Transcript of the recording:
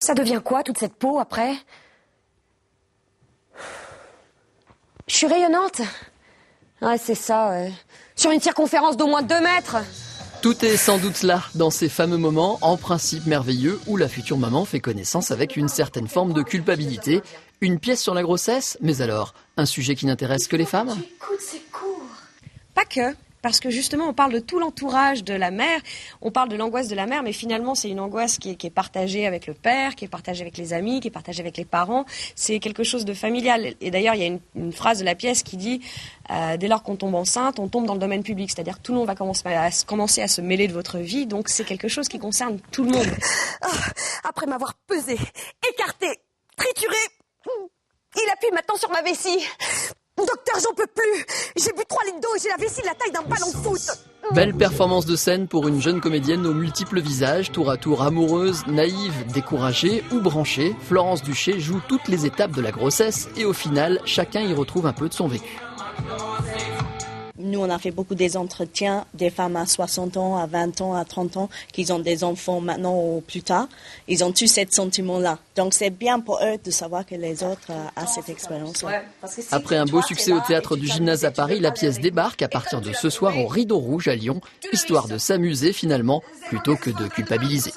Ça devient quoi, toute cette peau, après? Je suis rayonnante. Ouais, c'est ça, ouais. Sur une circonférence d'au moins 2 mètres. Tout est sans doute là, dans ces fameux moments, en principe merveilleux, où la future maman fait connaissance avec une certaine forme de culpabilité. Une pièce sur la grossesse, mais alors, un sujet qui n'intéresse que les femmes? Écoute, c'est court. Pas que, parce que justement, on parle de tout l'entourage de la mère, on parle de l'angoisse de la mère, mais finalement, c'est une angoisse qui est partagée avec le père, qui est partagée avec les amis, qui est partagée avec les parents. C'est quelque chose de familial. Et d'ailleurs, il y a une phrase de la pièce qui dit dès lors qu'on tombe enceinte, on tombe dans le domaine public. C'est-à-dire que tout le monde va commencer à se mêler de votre vie, donc c'est quelque chose qui concerne tout le monde. Après m'avoir pesé, écarté, trituré, il appuie maintenant sur ma vessie. Docteur, j'en peux plus. J'ai bu 3 litres d'eau et j'ai la vessie de la taille d'un ballon de foot. Belle performance de scène pour une jeune comédienne aux multiples visages, tour à tour amoureuse, naïve, découragée ou branchée. Florence Duché joue toutes les étapes de la grossesse et au final, chacun y retrouve un peu de son vécu. Nous, on a fait beaucoup des entretiens, des femmes à 60 ans, à 20 ans, à 30 ans, qui ont des enfants maintenant ou plus tard. Ils ont tous ce sentiment-là. Donc, c'est bien pour eux de savoir que les autres ont cette expérience-là. Après un beau succès au théâtre du Gymnase à Paris, la pièce débarque à partir de ce soir au Rideau Rouge à Lyon, histoire de s'amuser finalement, plutôt que de culpabiliser.